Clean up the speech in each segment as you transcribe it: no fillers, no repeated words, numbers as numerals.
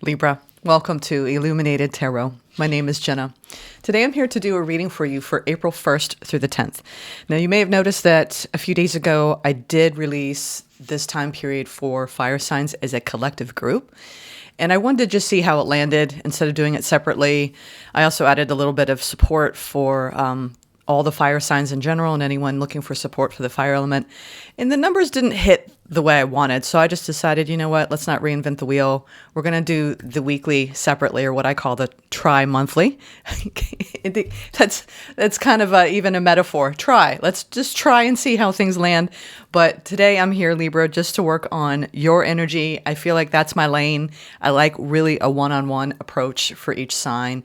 Libra, welcome to Illuminated Tarot. My name is Jenna. Today I'm here to do a reading for you for April 1st through the 10th. Now you may have noticed that a few days ago I did release this time period for fire signs as a collective group. And I wanted to just see how it landed instead of doing it separately. I also added a little bit of support for all the fire signs in general and anyone looking for support for the fire element. And the numbers didn't hit the way I wanted. So I just decided, you know what, let's not reinvent the wheel. We're going to do the weekly separately, or what I call the tri-monthly. That's kind of even a metaphor. Try. Let's just try and see how things land. But today I'm here, Libra, just to work on your energy. I feel like that's my lane. I like really a one-on-one approach for each sign.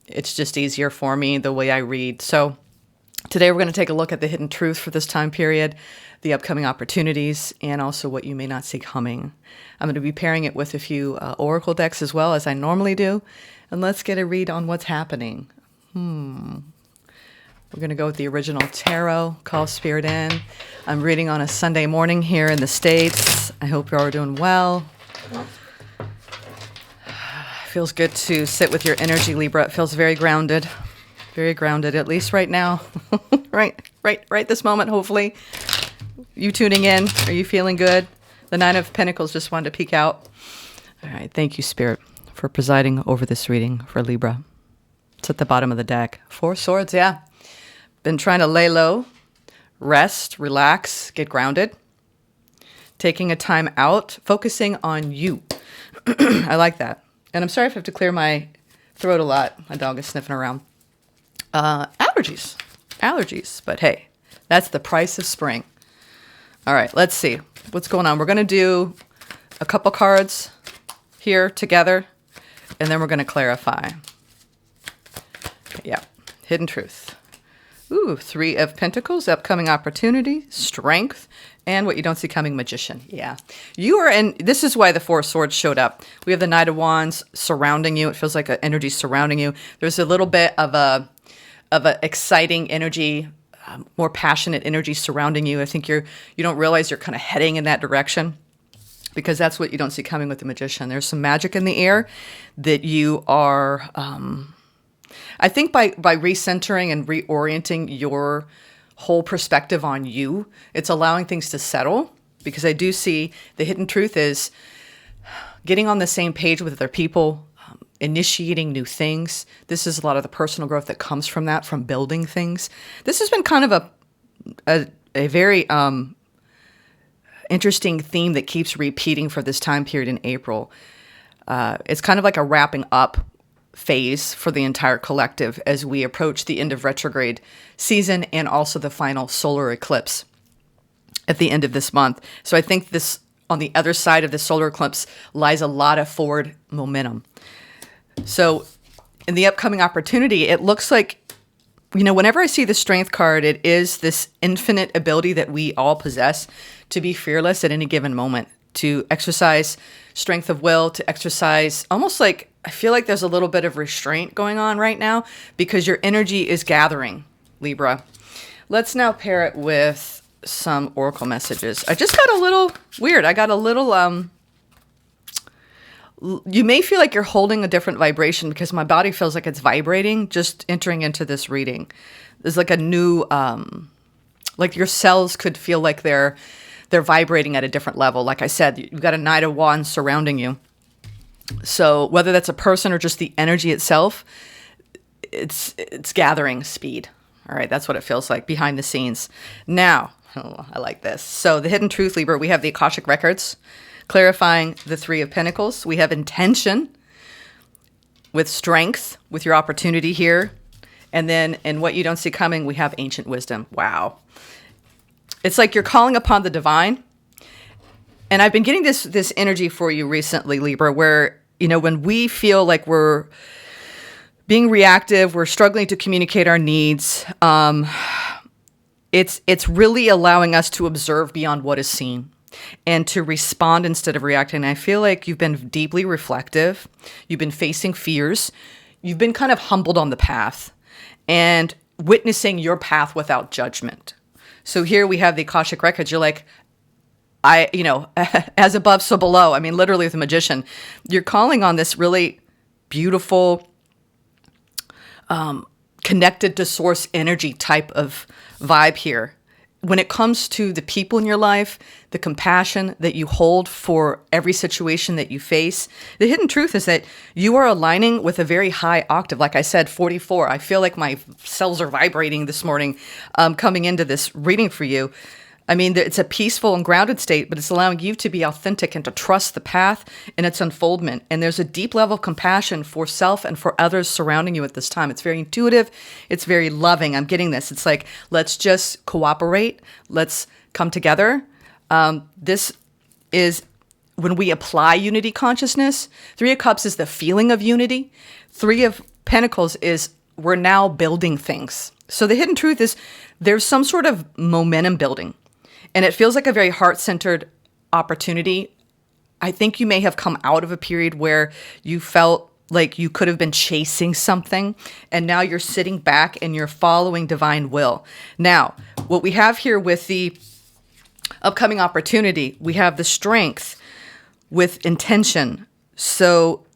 It's just easier for me the way I read. So today we're going to take a look at the hidden truth for this time period, the upcoming opportunities, and also what you may not see coming. I'm going to be pairing it with a few oracle decks as well, as I normally do. And let's get a read on what's happening. We're going to go with the original tarot, call spirit in. I'm reading on a Sunday morning here in the States. I hope you're all doing well. Feels good to sit with your energy, Libra. It feels very grounded, at least right now. right this moment, hopefully. You tuning in? Are you feeling good? The Nine of Pentacles just wanted to peek out. All right, thank you, Spirit, for presiding over this reading for Libra. It's at the bottom of the deck. Four Swords, yeah. Been trying to lay low, rest, relax, get grounded. Taking a time out, focusing on you. I like that. And I'm sorry if I have to clear my throat a lot. My dog is sniffing around. Allergies. But hey, that's the price of spring. All right, let's see what's going on. We're going to do a couple cards here together, and then we're going to clarify. Yeah, hidden truth. Ooh, Three of Pentacles, upcoming opportunity, strength, and what you don't see coming, Magician. Yeah. You are in, this is why the Four Swords showed up. We have the Knight of Wands surrounding you. It feels like an energy surrounding you. There's a little bit of a exciting energy, more passionate energy surrounding you. I think you don't realize you're kind of heading in that direction, because that's what you don't see coming with the Magician. There's some magic in the air that you are, I think by recentering and reorienting your whole perspective on you, it's allowing things to settle, because I do see the hidden truth is getting on the same page with other people, initiating new things. This is a lot of the personal growth that comes from that, from building things. This has been kind of a very interesting theme that keeps repeating for this time period in April. It's kind of like a wrapping up phase for the entire collective as we approach the end of retrograde season and also the final solar eclipse at the end of this month. So I think this, on the other side of the solar eclipse, lies a lot of forward momentum. So in the upcoming opportunity, it looks like, whenever I see the Strength card, it is this infinite ability that we all possess to be fearless at any given moment, to exercise strength of will, to exercise almost like, I feel like there's a little bit of restraint going on right now because your energy is gathering, Libra. Let's now pair it with some oracle messages. I just got a little weird. I got a little, you may feel like you're holding a different vibration, because my body feels like it's vibrating just entering into this reading. There's like a new, like your cells could feel like they're vibrating at a different level. Like I said, you've got a Knight of Wands surrounding you. So whether that's a person or just the energy itself, it's gathering speed. All right, that's what it feels like behind the scenes. Now, I like this. So the hidden truth, Libra, we have the Akashic Records, clarifying the Three of Pentacles. We have intention with strength, with your opportunity here. And then in what you don't see coming, we have ancient wisdom. Wow. It's like you're calling upon the divine. And I've been getting this energy for you recently, Libra, where, when we feel like we're being reactive, we're struggling to communicate our needs, it's really allowing us to observe beyond what is seen and to respond instead of reacting. I feel like you've been deeply reflective. You've been facing fears. You've been kind of humbled on the path and witnessing your path without judgment. So here we have the Akashic Records. You're like, as above, so below. I mean, literally with a magician, you're calling on this really beautiful, connected to source energy type of vibe here. When it comes to the people in your life, the compassion that you hold for every situation that you face, the hidden truth is that you are aligning with a very high octave. Like I said, 44. I feel like my cells are vibrating this morning coming into this reading for you. I mean, it's a peaceful and grounded state, but it's allowing you to be authentic and to trust the path in its unfoldment. And there's a deep level of compassion for self and for others surrounding you at this time. It's very intuitive. It's very loving. I'm getting this. It's like, let's just cooperate. Let's come together. This is when we apply unity consciousness. 3 of Cups is the feeling of unity. 3 of Pentacles is we're now building things. So the hidden truth is there's some sort of momentum building. And it feels like a very heart-centered opportunity. I think you may have come out of a period where you felt like you could have been chasing something, and now you're sitting back and you're following divine will. Now, what we have here with the upcoming opportunity, we have the strength with intention. So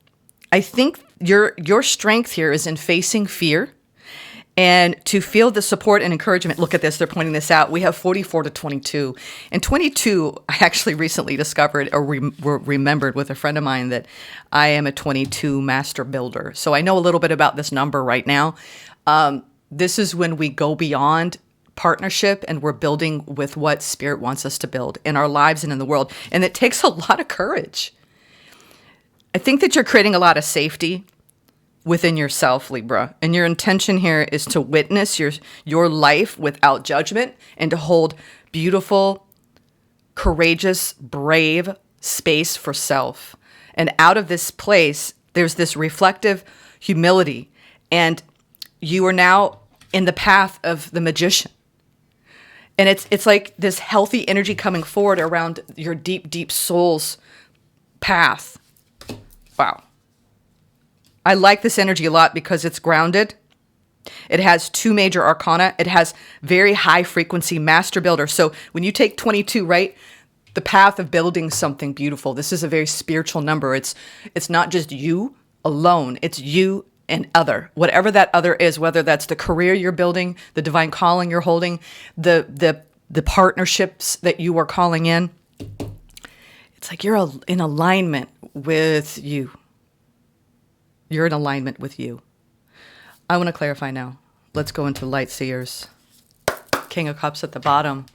I think your strength here is in facing fear, and to feel the support and encouragement. Look at this, they're pointing this out. We have 44 to 22. And 22, I actually recently discovered or remembered with a friend of mine that I am a 22 master builder. So I know a little bit about this number right now. This is when we go beyond partnership and we're building with what Spirit wants us to build in our lives and in the world. And it takes a lot of courage. I think that you're creating a lot of safety within yourself, Libra. And your intention here is to witness your life without judgment and to hold beautiful, courageous, brave space for self. And out of this place, there's this reflective humility. And you are now in the path of the magician. And it's like this healthy energy coming forward around your deep, deep soul's path. Wow. I like this energy a lot because it's grounded. It has 2 major arcana. It has very high frequency master builder. So when you take 22, right, the path of building something beautiful, this is a very spiritual number. It's not just you alone. It's you and other, whatever that other is, whether that's the career you're building, the divine calling you're holding, the partnerships that you are calling in. It's like you're in alignment with you. You're in alignment with you. I want to clarify now. Let's go into light seers. King of Cups at the bottom.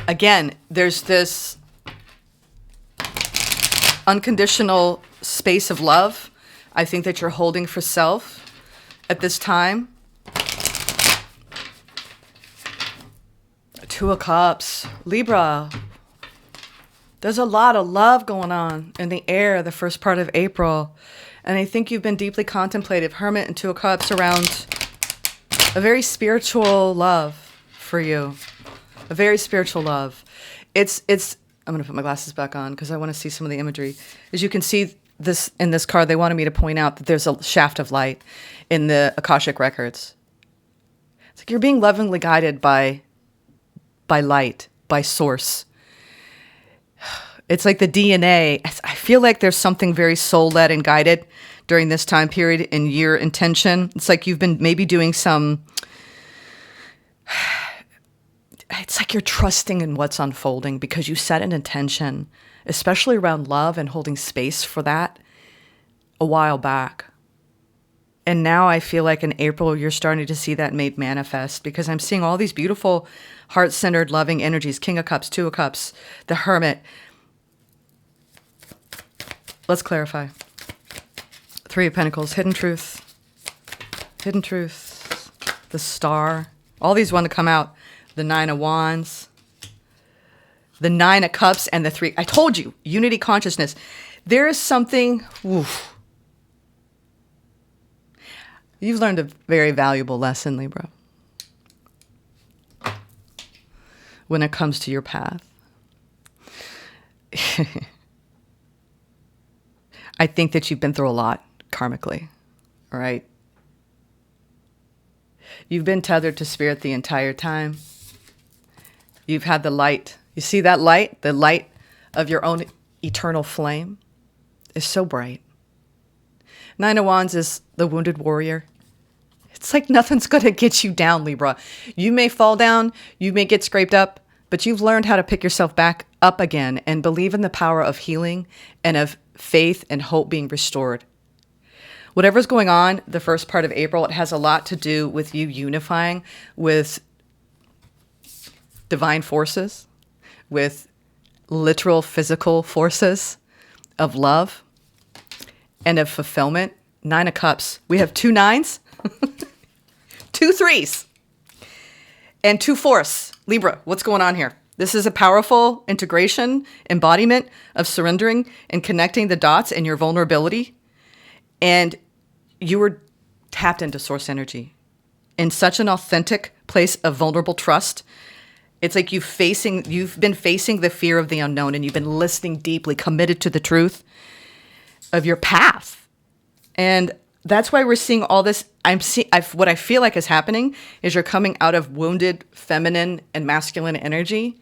Again, there's this unconditional space of love I think that you're holding for self at this time. 2 of Cups. Libra. There's a lot of love going on in the air the first part of April. And I think you've been deeply contemplative. Hermit and 2 of Cups around a very spiritual love for you. A very spiritual love. It's. I'm going to put my glasses back on because I want to see some of the imagery. As you can see this in this card, they wanted me to point out that there's a shaft of light in the Akashic records. It's like you're being lovingly guided by light, by source. It's like the DNA. I feel like there's something very soul-led and guided during this time period in your intention. It's like you've been maybe doing some... It's like you're trusting in what's unfolding because you set an intention, especially around love and holding space for that a while back. And now I feel like in April, you're starting to see that made manifest because I'm seeing all these beautiful, heart-centered, loving energies. King of Cups, 2 of Cups, the Hermit. Let's clarify. 3 of Pentacles, hidden truth, the Star. All these want to come out. The 9 of Wands, the 9 of Cups, and the 3. I told you, unity consciousness. There is something, oof. You've learned a very valuable lesson, Libra, when it comes to your path. I think that you've been through a lot karmically, all right? You've been tethered to spirit the entire time. You've had the light You see that light? The light of your own eternal flame is so bright. Nine of Wands is the wounded warrior. It's like nothing's going to get you down, Libra. You may fall down, you may get scraped up, but you've learned how to pick yourself back up again and believe in the power of healing and of faith and hope being restored. Whatever's going on the first part of April, it has a lot to do with you unifying with divine forces, with literal physical forces of love and of fulfillment. 9 of Cups. We have 2 9s, 2 3s, and 2 4s. Libra, what's going on here? This is a powerful integration, embodiment of surrendering and connecting the dots in your vulnerability. And you were tapped into source energy in such an authentic place of vulnerable trust. It's like you've been facing the fear of the unknown, and you've been listening deeply, committed to the truth of your path. And that's why we're seeing all this. What I feel like is happening is you're coming out of wounded feminine and masculine energy,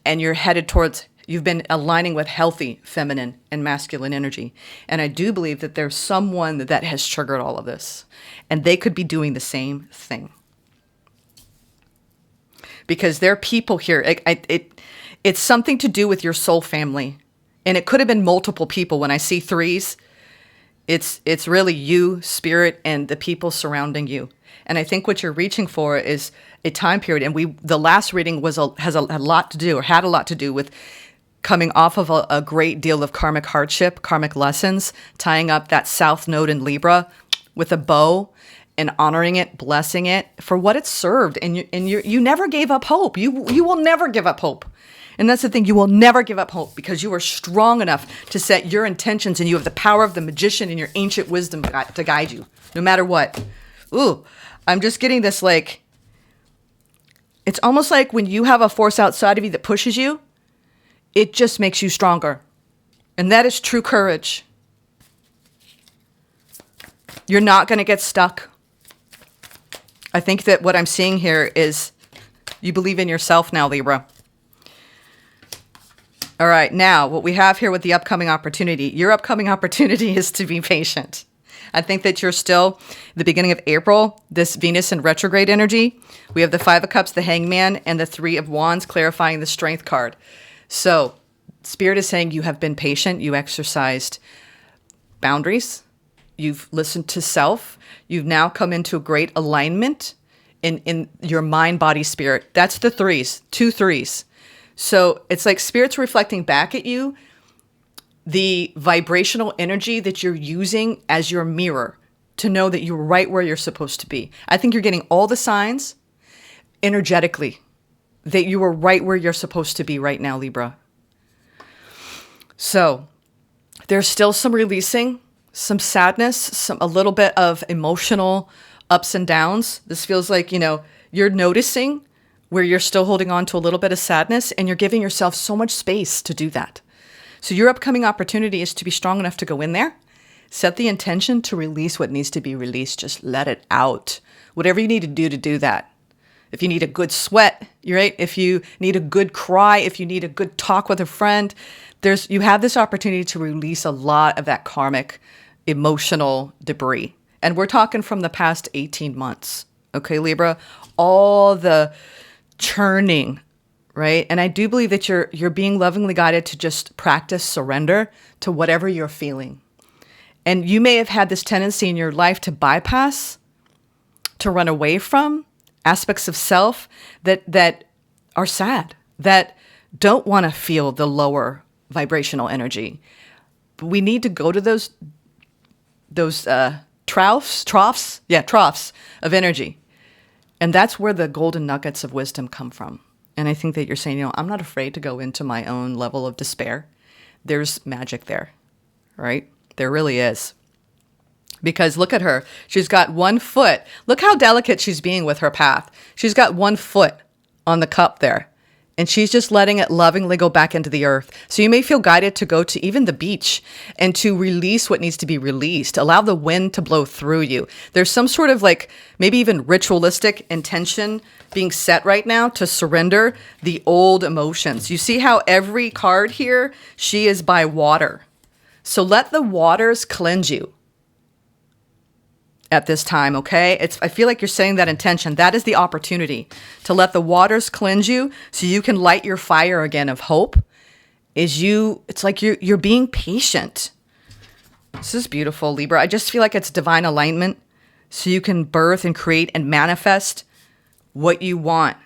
and you're headed towards, you've been aligning with healthy feminine and masculine energy. And I do believe that there's someone that has triggered all of this, and they could be doing the same thing. Because there are people here. It's something to do with your soul family. And it could have been multiple people. When I see 3s, it's really you, spirit, and the people surrounding you. And I think what you're reaching for is a time period. And the last reading had a lot to do with coming off of a great deal of karmic hardship, karmic lessons, tying up that south node in Libra with a bow and honoring it, blessing it for what it served. And you never gave up hope. You will never give up hope. And that's the thing, you will never give up hope because you are strong enough to set your intentions, and you have the power of the magician and your ancient wisdom to guide you, no matter what. Ooh, I'm just getting this, like, it's almost like when you have a force outside of you that pushes you, it just makes you stronger. And that is true courage. You're not going to get stuck. I think that what I'm seeing here is you believe in yourself now, Libra. All right, now what we have here with the upcoming opportunity, your upcoming opportunity is to be patient. I think that you're still the beginning of April, this Venus in retrograde energy. We have the 5 of Cups, the Hangman, and the 3 of Wands clarifying the Strength card. So Spirit is saying you have been patient. You exercised boundaries. You've listened to self. You've now come into a great alignment in your mind, body, spirit. That's the 3s, 2 3s. So it's like Spirit's reflecting back at you the vibrational energy that you're using as your mirror to know that you're right where you're supposed to be. I think you're getting all the signs energetically that you are right where you're supposed to be right now, Libra. So there's still some releasing, some sadness, a little bit of emotional ups and downs. This feels like, you're noticing where you're still holding on to a little bit of sadness, and you're giving yourself so much space to do that. So your upcoming opportunity is to be strong enough to go in there, set the intention to release what needs to be released. Just let it out. Whatever you need to do that. If you need a good sweat, you're right. If you need a good cry, if you need a good talk with a friend, you have this opportunity to release a lot of that karmic emotional debris. And we're talking from the past 18 months. Okay, Libra? All the churning, right? And I do believe that you're being lovingly guided to just practice surrender to whatever you're feeling. And you may have had this tendency in your life to bypass, to run away from aspects of self that are sad, that don't want to feel the lower vibrational energy. But we need to go to those troughs of energy. And that's where the golden nuggets of wisdom come from. And I think that you're saying, I'm not afraid to go into my own level of despair. There's magic there, right? There really is. Because look at her. She's got 1 foot. Look how delicate she's being with her path. She's got 1 foot on the cup there. And she's just letting it lovingly go back into the earth. So you may feel guided to go to even the beach and to release what needs to be released. Allow the wind to blow through you. There's some sort of like maybe even ritualistic intention being set right now to surrender the old emotions. You see how every card here, she is by water. So let the waters cleanse you at this time, okay? I feel like you're setting that intention. That is the opportunity to let the waters cleanse you so you can light your fire again of hope. It's like you're being patient. This is beautiful, Libra. I just feel like it's divine alignment so you can birth and create and manifest what you want.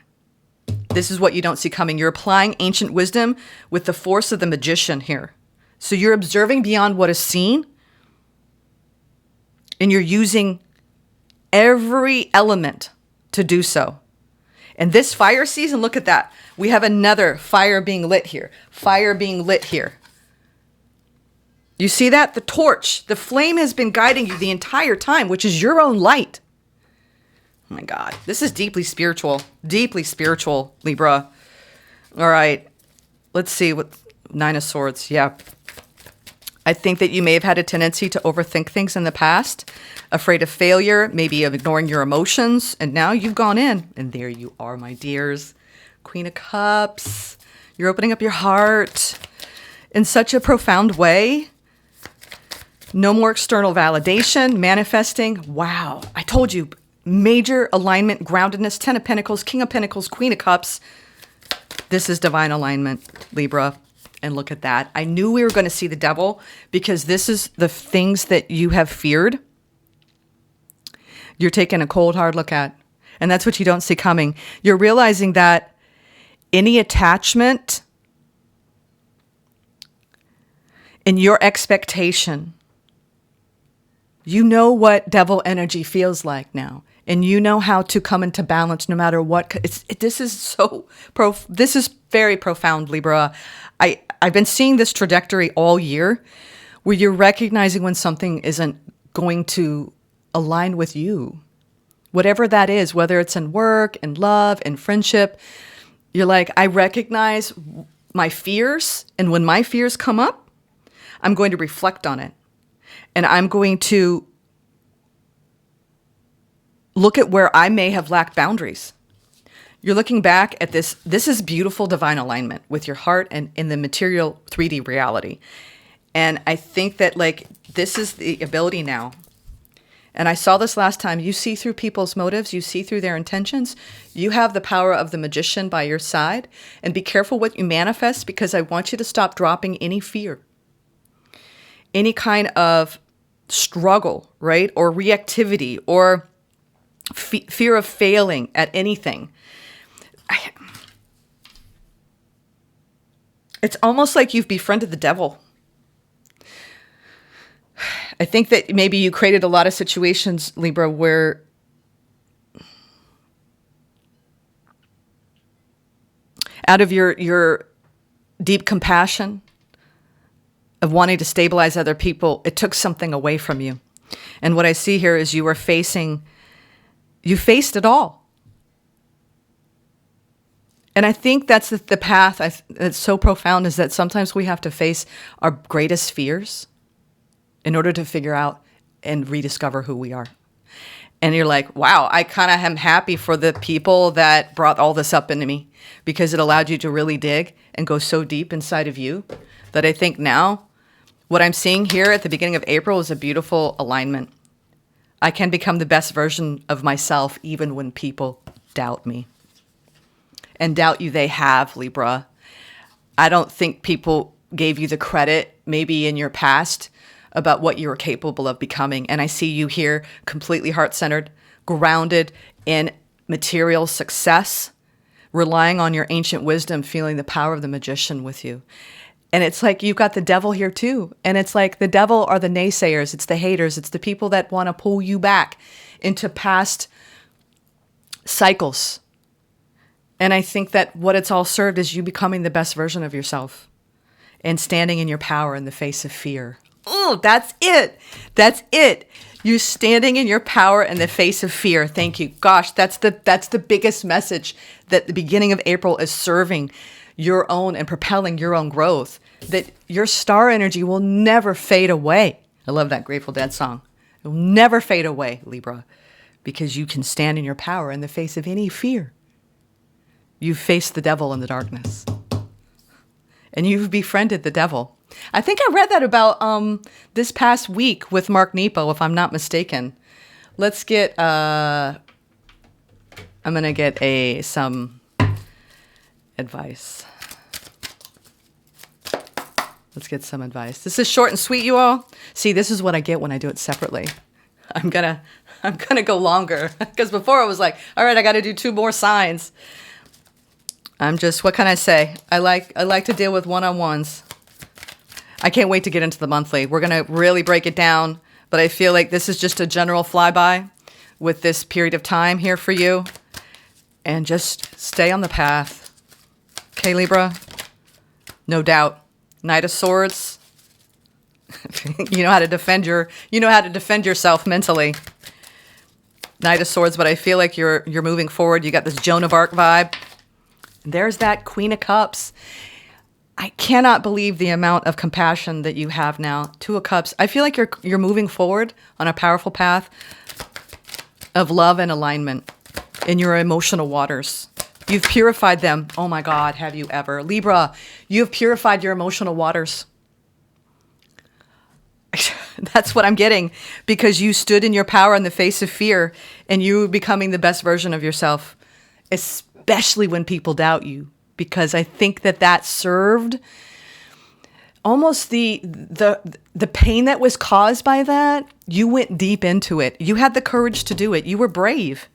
This is what you don't see coming. You're applying ancient wisdom with the force of the magician here. So you're observing beyond what is seen, and you're using every element to do so. And this fire season, look at that. We have another fire being lit here. Fire being lit here. You see that? The torch, the flame has been guiding you the entire time, which is your own light. Oh my God. This is deeply spiritual, Libra. All right. Let's see what 9 of Swords. Yeah. I think that you may have had a tendency to overthink things in the past, afraid of failure, maybe of ignoring your emotions, and now you've gone in, and there you are, my dears. Queen of Cups. You're opening up your heart in such a profound way. No more external validation, manifesting. Wow. I told you, major alignment, groundedness, 10 of Pentacles, King of Pentacles, Queen of Cups. This is divine alignment, Libra. And look at that. I knew we were going to see the devil because this is the things that you have feared. You're taking a cold, hard look at. And that's what you don't see coming. You're realizing that any attachment in your expectation, you know what devil energy feels like now. And you know how to come into balance no matter what. This is very profound, Libra. I've been seeing this trajectory all year where you're recognizing when something isn't going to align with you. Whatever that is, whether it's in work, in love, in friendship, you're like, I recognize my fears. And when my fears come up, I'm going to reflect on it. And I'm going to look at where I may have lacked boundaries. You're looking back at this. This is beautiful divine alignment with your heart and in the material 3D reality. And I think that like this is the ability now. And I saw this last time. You see through people's motives. You see through their intentions. You have the power of the magician by your side. And be careful what you manifest because I want you to stop dropping any fear. Any kind of struggle, right? Or reactivity or fear of failing at anything. It's almost like you've befriended the devil. I think that maybe you created a lot of situations, Libra, where out of your deep compassion of wanting to stabilize other people, it took something away from you. And what I see here is you faced it all. And I think that's the path that's so profound is that sometimes we have to face our greatest fears in order to figure out and rediscover who we are. And you're like, wow, I kind of am happy for the people that brought all this up into me because it allowed you to really dig and go so deep inside of you that I think now what I'm seeing here at the beginning of April is a beautiful alignment. I can become the best version of myself even when people doubt me. And doubt you they have, Libra. I don't think people gave you the credit maybe in your past about what you were capable of becoming. And I see you here completely heart-centered, grounded in material success, relying on your ancient wisdom, feeling the power of the magician with you. And it's like you've got the devil here too. And it's like the devil are the naysayers. It's the haters. It's the people that want to pull you back into past cycles. And I think that what it's all served is you becoming the best version of yourself and standing in your power in the face of fear. That's it. That's it. You standing in your power in the face of fear. Thank you. Gosh, that's the biggest message that the beginning of April is serving your own and propelling your own growth. That your star energy will never fade away. I love that Grateful Dead song. It will never fade away, Libra, because you can stand in your power in the face of any fear. You've faced the devil in the darkness. And you've befriended the devil. I think I read that about this past week with Mark Nepo, if I'm not mistaken. Let's get, I'm going to get some advice. Let's get some advice. This is short and sweet, you all. See, this is what I get when I do it separately. I'm gonna go longer because before I was like, all right, I got to do 2 more signs. I'm just, what can I say? I like to deal with one-on-ones. I can't wait to get into the monthly. We're going to really break it down, but I feel like this is just a general flyby with this period of time here for you. And just stay on the path. Okay, Libra? No doubt. Knight of Swords. You know how to defend yourself mentally. Knight of Swords, but I feel like you're moving forward. You got this Joan of Arc vibe. There's that Queen of Cups. I cannot believe the amount of compassion that you have now. 2 of Cups. I feel like you're moving forward on a powerful path of love and alignment in your emotional waters. You've purified them. Oh my God, have you ever? Libra, you've purified your emotional waters. That's what I'm getting, because you stood in your power in the face of fear and you becoming the best version of yourself, especially when people doubt you, because I think that served almost the pain that was caused by that. You went deep into it. You had the courage to do it. You were brave.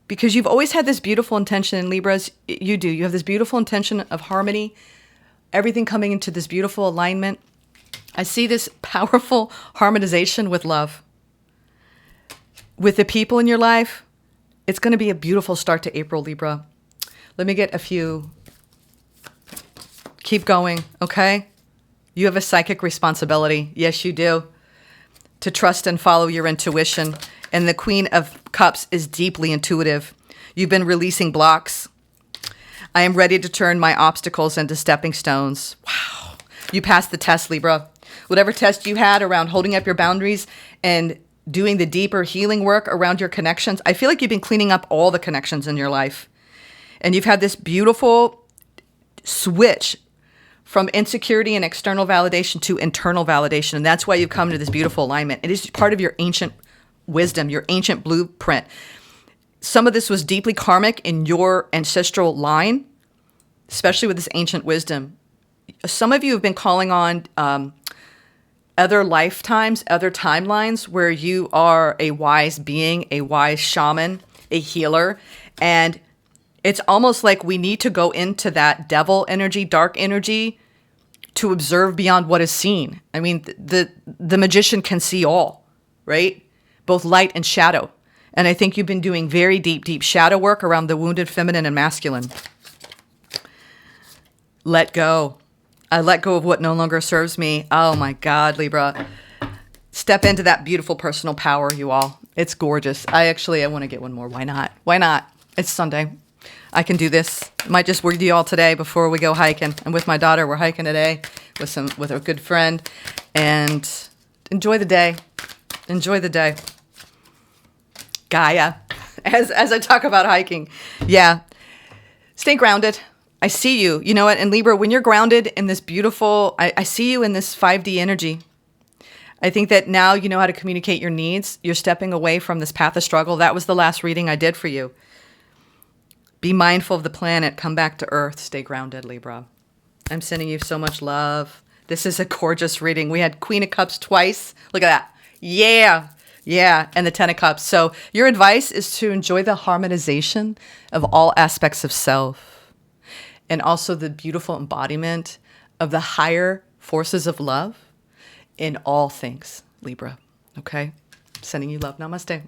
Because you've always had this beautiful intention in Libras. You do. You have this beautiful intention of harmony, everything coming into this beautiful alignment. I see this powerful harmonization with love. With the people in your life, it's going to be a beautiful start to April, Libra. Let me get a few. Keep going, okay? You have a psychic responsibility. Yes, you do. To trust and follow your intuition. And the Queen of Cups is deeply intuitive. You've been releasing blocks. I am ready to turn my obstacles into stepping stones. Wow. You passed the test, Libra. Whatever test you had around holding up your boundaries and doing the deeper healing work around your connections, I feel like you've been cleaning up all the connections in your life. And you've had this beautiful switch from insecurity and external validation to internal validation. And that's why you've come to this beautiful alignment. It is part of your ancient wisdom, your ancient blueprint. Some of this was deeply karmic in your ancestral line, especially with this ancient wisdom. Some of you have been calling on other lifetimes, other timelines where you are a wise being, a wise shaman, a healer. And it's almost like we need to go into that devil energy, dark energy, to observe beyond what is seen. I mean, the magician can see all, right? Both light and shadow. And I think you've been doing very deep, deep shadow work around the wounded feminine and masculine. Let go. I let go of what no longer serves me. Oh my God, Libra. Step into that beautiful personal power, you all. It's gorgeous. I want to get one more. Why not? Why not? It's Sunday. I can do this. Might just read you all today before we go hiking. I'm with my daughter. We're hiking today with a good friend. And enjoy the day. Enjoy the day. Gaia. As I talk about hiking. Yeah. Stay grounded. I see you. You know what? And Libra, when you're grounded in this beautiful, I see you in this 5D energy. I think that now you know how to communicate your needs. You're stepping away from this path of struggle. That was the last reading I did for you. Be mindful of the planet. Come back to Earth. Stay grounded, Libra. I'm sending you so much love. This is a gorgeous reading. We had Queen of Cups twice. Look at that. Yeah. Yeah. And the 10 of Cups. So your advice is to enjoy the harmonization of all aspects of self and also the beautiful embodiment of the higher forces of love in all things, Libra. Okay? Sending you love. Namaste.